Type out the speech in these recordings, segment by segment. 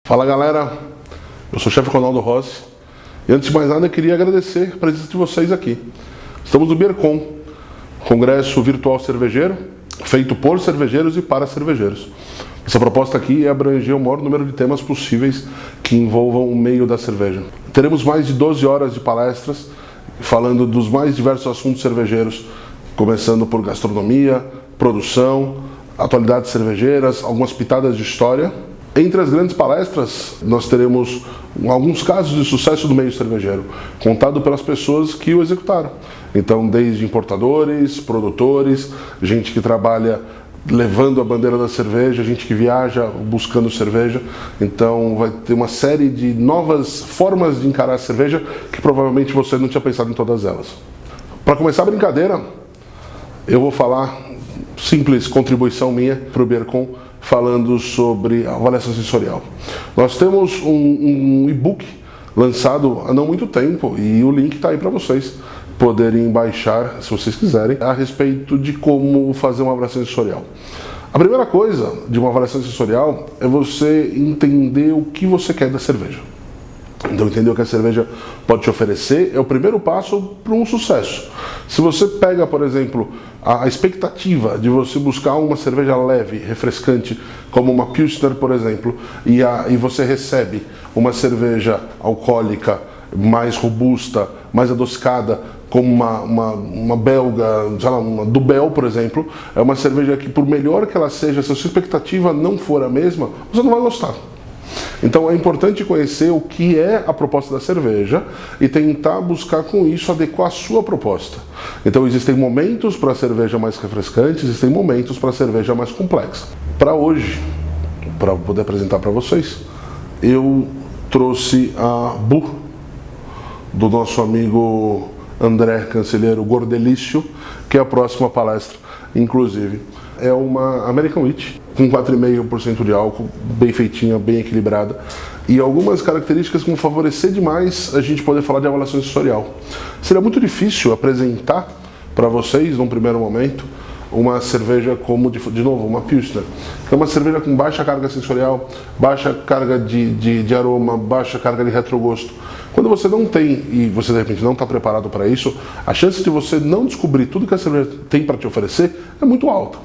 Fala galera, eu sou o chefe Ronaldo Rossi e antes de mais nada eu queria agradecer a presença de vocês aqui. Estamos no Beercon, congresso virtual cervejeiro, feito por cervejeiros e para cervejeiros. Essa proposta aqui é abranger o maior número de temas possíveis que envolvam o meio da cerveja. Teremos mais de 12 horas de palestras falando dos mais diversos assuntos cervejeiros, começando por gastronomia, produção, atualidades cervejeiras, algumas pitadas de história. Entre as grandes palestras, nós teremos alguns casos de sucesso do meio cervejeiro, contado pelas pessoas que o executaram. Então, desde importadores, produtores, gente que trabalha levando a bandeira da cerveja, gente que viaja buscando cerveja. Então, vai ter uma série de novas formas de encarar a cerveja que provavelmente você não tinha pensado em todas elas. Para começar a brincadeira, eu vou falar, simples contribuição minha para o Beercon, falando sobre avaliação sensorial. Nós temos um e-book lançado há não muito tempo e o link está aí para vocês poderem baixar, se vocês quiserem, a respeito de como fazer uma avaliação sensorial. A primeira coisa de uma avaliação sensorial é você entender o que você quer da cerveja. Então, entender o que a cerveja pode te oferecer é o primeiro passo para um sucesso. Se você pega, por exemplo, a expectativa de você buscar uma cerveja leve, refrescante, como uma Pilsner, por exemplo, e você recebe uma cerveja alcoólica mais robusta, mais adocicada, como uma belga, sei lá, uma Duvel, por exemplo, é uma cerveja que, por melhor que ela seja, se a sua expectativa não for a mesma, você não vai gostar. Então é importante conhecer o que é a proposta da cerveja e tentar buscar com isso adequar a sua proposta. Então existem momentos para a cerveja mais refrescante, existem momentos para a cerveja mais complexa. Para hoje, para poder apresentar para vocês, eu trouxe a Bu do nosso amigo André Cancelheiro Gordelício, que é a próxima palestra, inclusive. É uma American Wheat, com 4,5% de álcool, bem feitinha, bem equilibrada, e algumas características que vão favorecer demais a gente poder falar de avaliação sensorial. Seria muito difícil apresentar para vocês, num primeiro momento, uma cerveja como, de novo, uma Pilsner, que é uma cerveja com baixa carga sensorial, baixa carga de aroma, baixa carga de retrogosto. Quando você não tem, e você de repente não está preparado para isso, a chance de você não descobrir tudo que a cerveja tem para te oferecer é muito alta.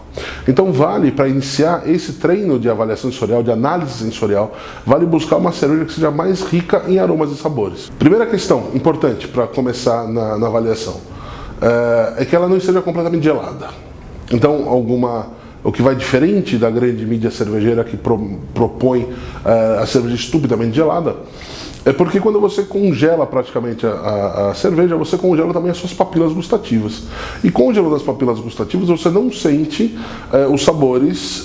Então vale, para iniciar esse treino de avaliação sensorial, de análise sensorial, vale buscar uma cerveja que seja mais rica em aromas e sabores. Primeira questão importante para começar na avaliação é que ela não esteja completamente gelada. Então, o que vai diferente da grande mídia cervejeira que propõe a cerveja estupidamente gelada, é porque quando você congela praticamente a cerveja, você congela também as suas papilas gustativas. E congelando as papilas gustativas, você não sente os sabores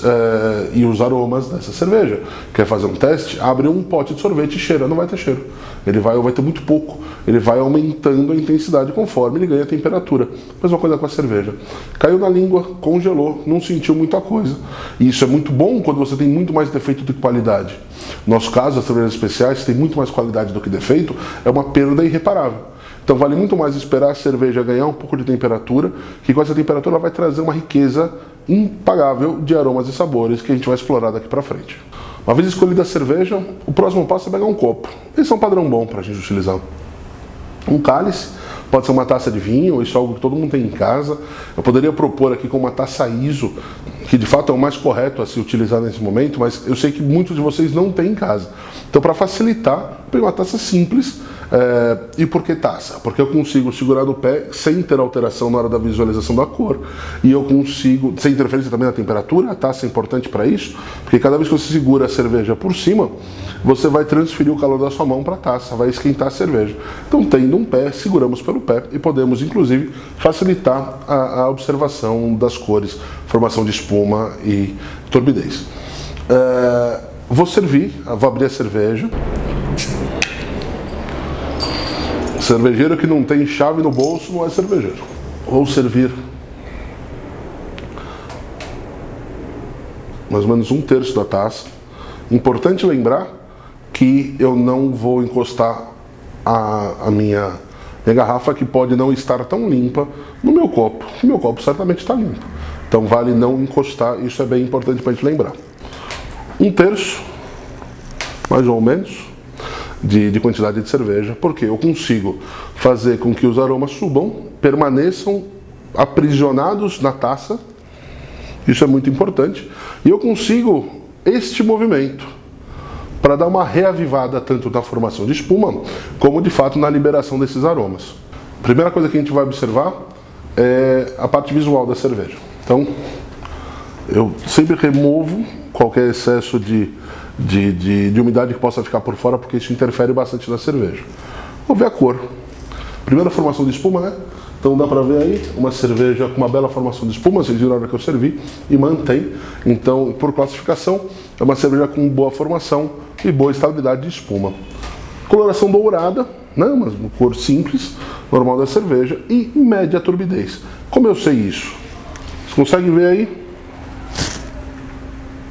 e os aromas dessa cerveja. Quer fazer um teste? Abre um pote de sorvete e cheira, não vai ter cheiro. Ele vai ter muito pouco. Ele vai aumentando a intensidade conforme ele ganha a temperatura. Mesma coisa com a cerveja. Caiu na língua, congelou, não sentiu muita coisa. E isso é muito bom quando você tem muito mais defeito do que qualidade. No nosso caso, as cervejas especiais têm muito mais qualidade do que defeito, é uma perda irreparável. Então vale muito mais esperar a cerveja ganhar um pouco de temperatura, que com essa temperatura ela vai trazer uma riqueza impagável de aromas e sabores que a gente vai explorar daqui para frente. Uma vez escolhida a cerveja, o próximo passo é pegar um copo. Esse é um padrão bom para a gente utilizar. Um cálice, pode ser uma taça de vinho, isso é algo que todo mundo tem em casa. Eu poderia propor aqui com uma taça ISO, que de fato é o mais correto a se utilizar nesse momento, mas eu sei que muitos de vocês não têm em casa. Então, para facilitar, peguei uma taça simples. E por que taça? Porque eu consigo segurar no pé sem ter alteração na hora da visualização da cor, e eu consigo, sem interferência também na temperatura. A taça é importante para isso, porque cada vez que você segura a cerveja por cima, você vai transferir o calor da sua mão para a taça, vai esquentar a cerveja. Então, tendo um pé, seguramos pelo pé e podemos, inclusive, facilitar a observação das cores, formação de espuma e turbidez. Vou abrir a cerveja. Cervejeiro que não tem chave no bolso não é cervejeiro. Vou servir mais ou menos 1/3 da taça. Importante lembrar que eu não vou encostar a minha garrafa, que pode não estar tão limpa, no meu copo. O meu copo certamente está limpo. Então vale não encostar, isso é bem importante para a gente lembrar. 1/3 mais ou menos, de quantidade de cerveja, porque eu consigo fazer com que os aromas subam, permaneçam aprisionados na taça, isso é muito importante, e eu consigo este movimento para dar uma reavivada tanto na formação de espuma, como de fato na liberação desses aromas. A primeira coisa que a gente vai observar é a parte visual da cerveja. Então, eu sempre removo qualquer excesso de umidade que possa ficar por fora, porque isso interfere bastante na cerveja. Vamos ver a cor. Primeira formação de espuma, né? Então dá para ver aí uma cerveja com uma bela formação de espuma, vocês viram na hora que eu servi, e mantém. Então, por classificação, é uma cerveja com boa formação e boa estabilidade de espuma. Coloração dourada, né? Uma cor simples, normal da cerveja, e média turbidez. Como eu sei isso? Vocês conseguem ver aí?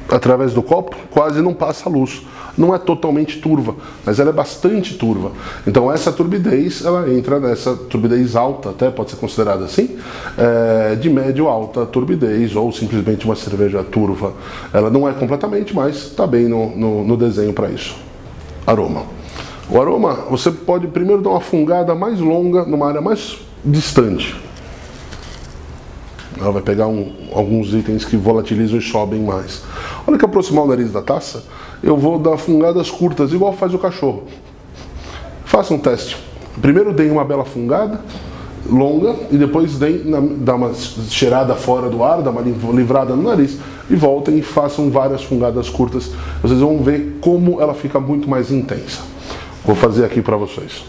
Através do copo, quase não passa luz. Não é totalmente turva, mas ela é bastante turva. Então essa turbidez, ela entra nessa turbidez alta, até pode ser considerada assim, de médio alta turbidez, ou simplesmente uma cerveja turva. Ela não é completamente, mas está bem no desenho para isso. Aroma. O aroma, você pode primeiro dar uma fungada mais longa, numa área mais distante. Ela vai pegar alguns itens que volatilizam e sobem mais. A hora que aproximar o nariz da taça, eu vou dar fungadas curtas, igual faz o cachorro. Faça um teste. Primeiro deem uma bela fungada, longa, e depois dá uma cheirada fora do ar, dá uma livrada no nariz, e voltem e façam várias fungadas curtas. Vocês vão ver como ela fica muito mais intensa. Vou fazer aqui para vocês.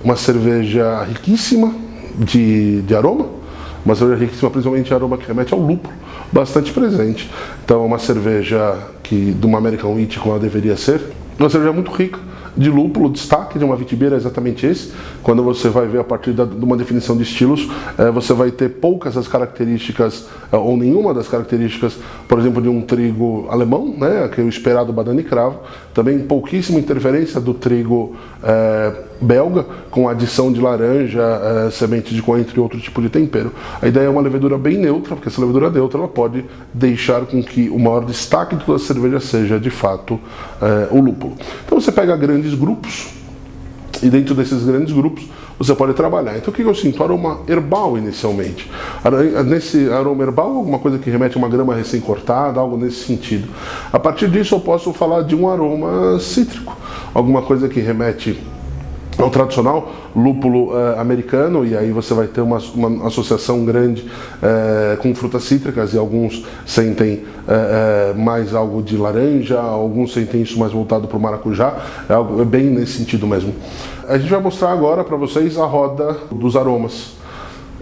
Uma cerveja riquíssima de aroma, uma cerveja riquíssima principalmente de aroma que remete ao lúpulo, bastante presente. Então é uma cerveja de uma American Wheat como ela deveria ser, uma cerveja muito rica de lúpulo. O destaque de uma Witbier é exatamente esse. Quando você vai ver a partir de uma definição de estilos, você vai ter poucas das características, ou nenhuma das características, por exemplo, de um trigo alemão, né, que é o esperado badana e cravo. Também pouquíssima interferência do trigo belga, com adição de laranja, semente de coentro e outro tipo de tempero. A ideia é uma levedura bem neutra, porque essa levedura neutra ela pode deixar com que o maior destaque de toda a cerveja seja, de fato, o lúpulo. Então você pega grandes grupos, e dentro desses grandes grupos você pode trabalhar. Então o que eu sinto? Aroma herbal inicialmente. Nesse aroma herbal, alguma coisa que remete a uma grama recém-cortada, algo nesse sentido. A partir disso eu posso falar de um aroma cítrico, alguma coisa que remete ao tradicional lúpulo americano, e aí você vai ter uma associação grande com frutas cítricas, e alguns sentem mais algo de laranja, alguns sentem isso mais voltado para o maracujá, é bem nesse sentido mesmo. A gente vai mostrar agora para vocês a roda dos aromas.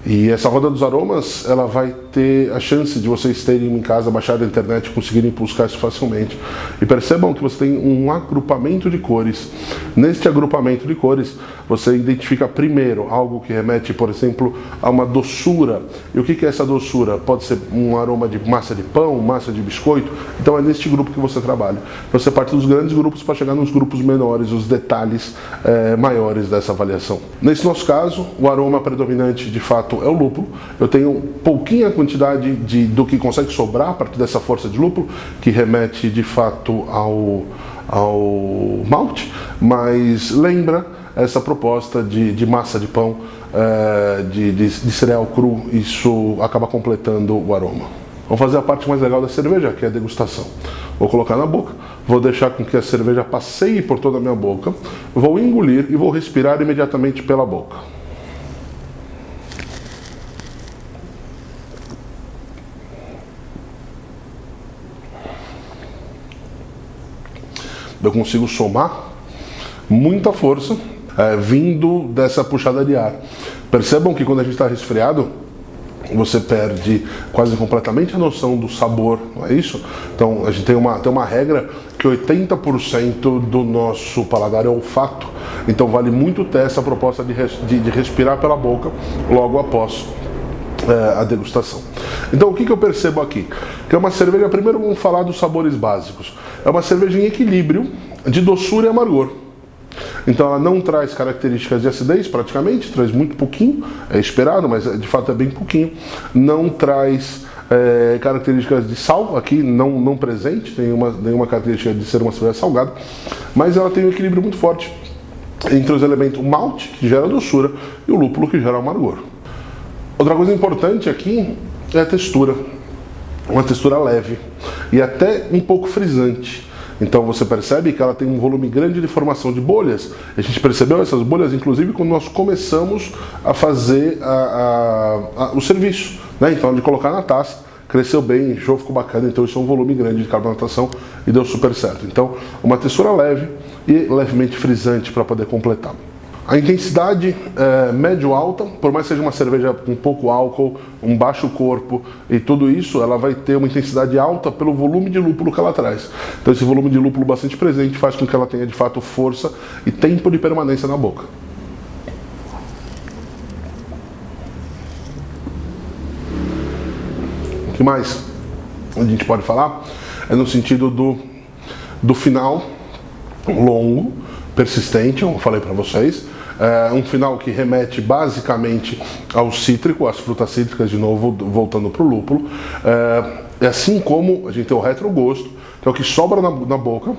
E essa roda dos aromas, ela vai ter a chance de vocês terem em casa, baixar da internet e conseguirem buscar isso facilmente. E percebam que você tem um agrupamento de cores. Neste agrupamento de cores, você identifica primeiro algo que remete, por exemplo, a uma doçura. E o que é essa doçura? Pode ser um aroma de massa de pão, massa de biscoito. Então é neste grupo que você trabalha. Você parte dos grandes grupos para chegar nos grupos menores, os detalhes maiores dessa avaliação. Nesse nosso caso, o aroma predominante, de fato, é o lúpulo. Eu tenho pouquinha quantidade do que consegue sobrar a partir dessa força de lúpulo, que remete de fato ao malte, mas lembra essa proposta de massa de pão, de cereal cru. Isso acaba completando o aroma. Vamos fazer a parte mais legal da cerveja, que é a degustação. Vou colocar na boca, vou deixar com que a cerveja passeie por toda a minha boca, vou engolir e vou respirar imediatamente pela boca. Eu consigo somar muita força vindo dessa puxada de ar. Percebam que quando a gente está resfriado, você perde quase completamente a noção do sabor, não é isso? Então a gente tem uma regra que 80% do nosso paladar é olfato. Então vale muito ter essa proposta de respirar pela boca logo após a degustação. Então o que eu percebo aqui? Que é uma cerveja, primeiro vamos falar dos sabores básicos. É uma cerveja em equilíbrio de doçura e amargor. Então ela não traz características de acidez praticamente, traz muito pouquinho, é esperado, mas de fato é bem pouquinho. Não traz características de sal, aqui não presente, tem nenhuma característica de ser uma cerveja salgada, mas ela tem um equilíbrio muito forte entre os elementos, o malte, que gera doçura, e o lúpulo, que gera amargor. Outra coisa importante aqui é a textura. Uma textura leve e até um pouco frisante. Então você percebe que ela tem um volume grande de formação de bolhas. A gente percebeu essas bolhas, inclusive, quando nós começamos a fazer o serviço, né? Então, de colocar na taça, cresceu bem, o show ficou bacana, então isso é um volume grande de carbonatação e deu super certo. Então, uma textura leve e levemente frisante para poder completar. A intensidade médio-alta, por mais que seja uma cerveja com pouco álcool, um baixo corpo e tudo isso, ela vai ter uma intensidade alta pelo volume de lúpulo que ela traz. Então esse volume de lúpulo bastante presente faz com que ela tenha de fato força e tempo de permanência na boca. O que mais a gente pode falar é no sentido do final longo, persistente, como eu falei para vocês. Um final que remete basicamente ao cítrico, às frutas cítricas, de novo, voltando para o lúpulo. Assim como a gente tem o retrogosto, que é o que sobra na boca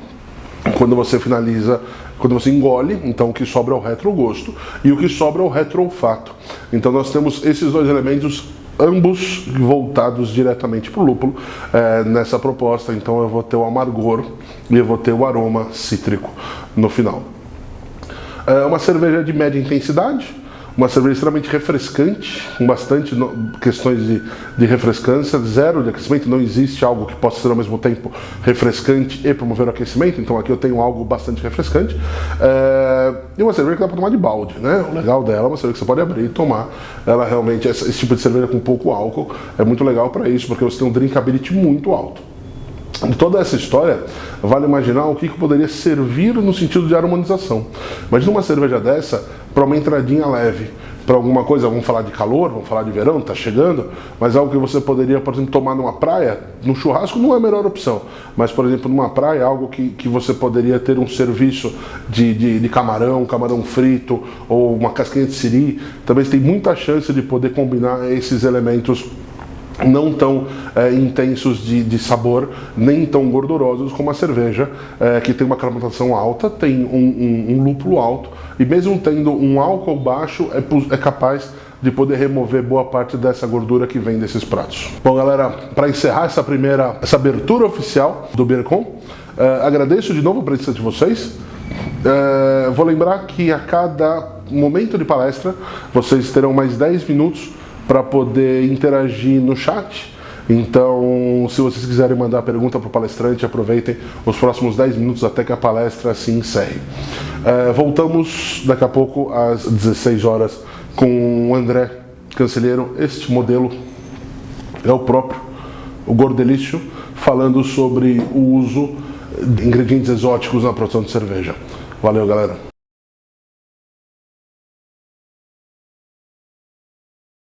quando você finaliza, quando você engole. Então o que sobra é o retrogosto e o que sobra é o retroolfato. Então nós temos esses dois elementos, ambos voltados diretamente para o lúpulo nessa proposta. Então eu vou ter o amargor e eu vou ter o aroma cítrico no final. É uma cerveja de média intensidade, uma cerveja extremamente refrescante, com bastante questões de refrescância, zero de aquecimento, não existe algo que possa ser ao mesmo tempo refrescante e promover o aquecimento, então aqui eu tenho algo bastante refrescante. E uma cerveja que dá para tomar de balde, né? O legal dela é uma cerveja que você pode abrir e tomar. Ela realmente, esse tipo de cerveja com pouco álcool, é muito legal para isso, porque você tem um drinkability muito alto. De toda essa história, vale imaginar o que poderia servir no sentido de harmonização. Imagina uma cerveja dessa para uma entradinha leve, para alguma coisa, vamos falar de calor, vamos falar de verão, está chegando, mas algo que você poderia, por exemplo, tomar numa praia. No churrasco não é a melhor opção, mas, por exemplo, numa praia, algo que você poderia ter um serviço de camarão frito, ou uma casquinha de siri. Também tem muita chance de poder combinar esses elementos não tão intensos de sabor, nem tão gordurosos como a cerveja, que tem uma carbonatação alta, tem um lúpulo alto, e mesmo tendo um álcool baixo, é capaz de poder remover boa parte dessa gordura que vem desses pratos. Bom, galera, para encerrar essa abertura oficial do Beercon, agradeço de novo a presença de vocês. Vou lembrar que a cada momento de palestra, vocês terão mais 10 minutos para poder interagir no chat. Então, se vocês quiserem mandar pergunta para o palestrante, aproveitem os próximos 10 minutos até que a palestra se encerre. Voltamos daqui a pouco às 16 horas com o André Cancelheiro. Este modelo é o próprio, o Gordelício, falando sobre o uso de ingredientes exóticos na produção de cerveja. Valeu, galera!